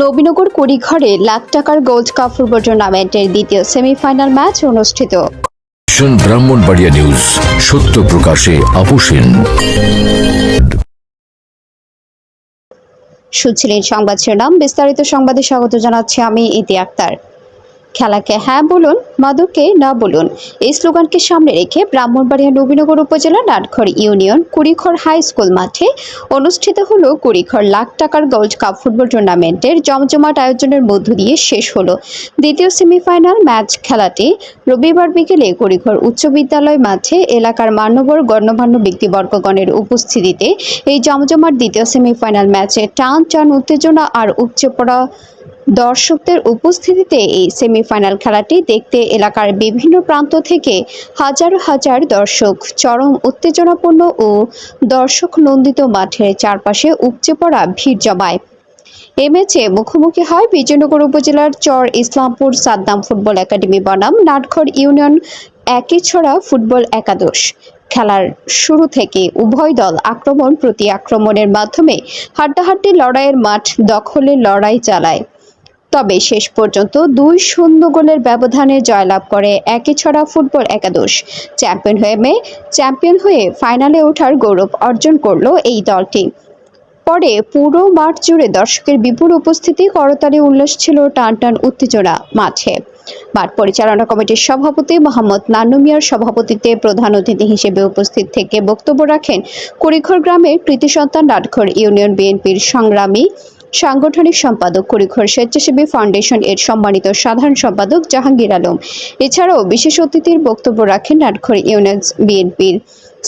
নবীনগর কুড়িঘরে লাখ টাকার gold cup football টুর্নামেন্টের দ্বিতীয় সেমিফাইনাল ম্যাচ অনুষ্ঠিত। ব্রাহ্মণবাড়িয়া নিউজ, সত্য প্রকাশে আপোষহীন। শুনছিলেন সংবাদ শিরোনাম, বিস্তারিত সংবাদে স্বাগত জানাচ্ছি আমি ইতি আক্তার। খেলাকে হ্যাঁ বলুন, মাদককে না বলুন, এই স্লোগানকে সামনে রেখে ব্রাহ্মণবাড়িয়া নবীনগর উপজেলা নাটঘর ইউনিয়ন কুড়িঘর হাই স্কুল মাঠে অনুষ্ঠিত হলো কুড়িঘর লাখ টাকার গোল্ড কাপ ফুটবল টুর্নামেন্টের জমজমাট আয়োজনের মধ্য দিয়ে শেষ হলো দ্বিতীয় সেমিফাইনাল ম্যাচ। খেলাটি রবিবার বিকেলে কুড়িঘর উচ্চ বিদ্যালয় মাঠে এলাকার মান্যবর গণ্যমান্য ব্যক্তিবর্গগণের উপস্থিতিতে এই জমজমাট দ্বিতীয় সেমিফাইনাল ম্যাচে টান টান উত্তেজনা আর উপচে পড়া দর্শকদের উপস্থিতিতে এই সেমিফাইনাল খেলাটি দেখতে এলাকার বিভিন্ন প্রান্ত থেকে হাজার হাজার দর্শক চরম উত্তেজনাপূর্ণ ও দর্শক নন্দিত মাঠের চারপাশে উপচে পড়া ভিড় জমায়। এ ম্যাচে মুখোমুখি হয় বিজয়নগর উপজেলার চর ইসলামপুর সাদ্দাম ফুটবল একাডেমি বনাম নাটঘর ইউনিয়ন একইছড়া ফুটবল একাদশ। খেলার শুরু থেকে উভয় দল আক্রমণ প্রতি আক্রমণের মাধ্যমে হাড্ডাহাড্ডি লড়াইয়ের মাঠ দখলের লড়াই চালায়। তবে শেষ পর্যন্ত 2-0 গোলের ব্যবধানে জয়লাভ করে একইছড়া ফুটবল একাদশ। চ্যাম্পিয়ন হয়ে ফাইনালে ওঠার গৌরব অর্জন করল এই দলটি। পরে পুরো মাঠ জুড়ে দর্শকের বিপুল উপস্থিতি, করতালি, উল্লাস ছিল, টান টান উত্তেজনা মাঠে। মাঠ পরিচালনা কমিটির সভাপতি মোহাম্মদ নান্নু মিয়ার সভাপতিত্বে প্রধান অতিথি হিসেবে উপস্থিত থেকে বক্তব্য রাখেন কুড়িঘর গ্রামের কৃতি সন্তান নাটঘর ইউনিয়ন বিএনপির সংগ্রামী সাংগঠনিক সম্পাদক, কুড়িঘর স্বেচ্ছাসেবী ফাউন্ডেশন এর সম্মানিত সাধারণ সম্পাদক জাহাঙ্গীর আলম। এছাড়াও বিশেষ অতিথির বক্তব্য রাখেন নাটঘর ইউনিয়ন বিএনপির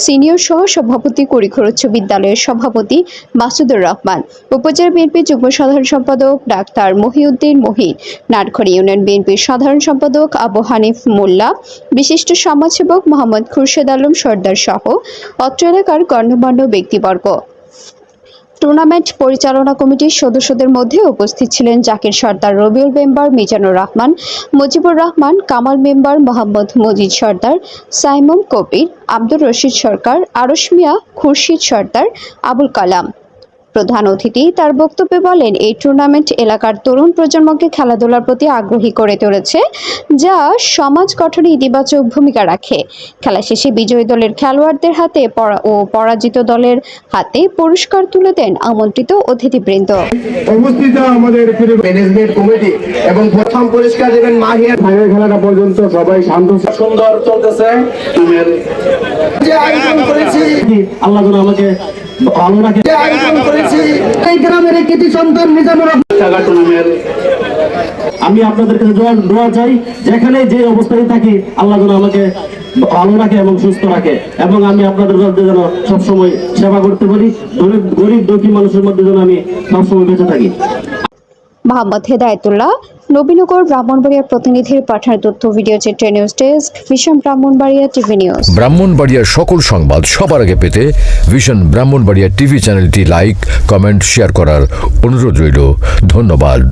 সিনিয়র সহ সভাপতি, কুড়িঘর উচ্চ বিদ্যালয়ের সভাপতি মাসুদুর রহমান, উপজেলা বিএনপি যুগ্ম সাধারণ সম্পাদক ডাক্তার মহিউদ্দিন মহিন, নাটঘর ইউনিয়ন বিএনপির সাধারণ সম্পাদক আবু হানিফ মোল্লা, বিশিষ্ট সমাজসেবক মোহাম্মদ খুরশেদ আলম সর্দার সহ অত্র এলাকার গণ্যমান্য ব্যক্তিবর্গ। টুর্নামেন্ট পরিচালনা কমিটির সদস্যদের মধ্যে উপস্থিত ছিলেন জাকির সর্দার, রবিউল মেম্বার, মিজানুর রহমান, মুজিবুর রহমান, কামাল মেম্বার, মোহাম্মদ মজিদ সর্দার, সাইমুম কবির, আব্দুর রশিদ সরকার, আরশ মিয়া, খুরশিদ সর্দার, আবুল কালাম। প্রধান অতিথি তার বক্তব্যে বলেন, এই টুর্নামেন্ট এলাকার তরুণ প্রজন্মকে খেলাধুলার প্রতি আগ্রহী করে তুলেছে, যা সমাজ গঠনে ইতিবাচক ভূমিকা রাখে। খেলা শেষে বিজয়ী দলের খেলোয়াড়দের হাতে ও পরাজিত দলের হাতে পুরস্কার তুলে দেন আমন্ত্রিত অতিথিবৃন্দ। উপস্থিত আমাদের ম্যানেজমেন্ট কমিটি এবং প্রথম পুরস্কার দেবেন মাহিয়া। খেলাটা পর্যন্ত সবাই শান্ত সুন্দর চলতেছে। যে আয়োজন করেছি আল্লাহ যেন আমাকে ভালো রাখে। যে আয়োজন করেছি এই গ্রামের কৃতি সন্তান মিজানুর টাকা টুর্নামেন্ট। আমি আপনাদের কাছে দোয়া চাই, যেখানে যে অবস্থায় থাকি আল্লাহ যেন আমাকে ভালো রাখে এবং সুস্থ রাখে, এবং আমি আপনাদের মধ্যে যেন সবসময় সেবা করতে পারি। গরিব দুঃখী মানুষের মধ্যে যেন আমি সবসময় বেঁচে থাকি। মোহাম্মদ হেদায়েতুল্লাহ, নবীনগর ব্রাহ্মণবাড়িয়ার প্রতিনিধির পাঠানো তথ্য ভিডিও চিত্রে news desk, vision Brahmanbaria TV news. ব্রাহ্মণবাড়িয়ার সকল সংবাদ সবার আগে পেতে ভিশন ব্রাহ্মণবাড়িয়া টিভি চ্যানেলটি লাইক, কমেন্ট, শেয়ার করার অনুরোধ রইল। ধন্যবাদ।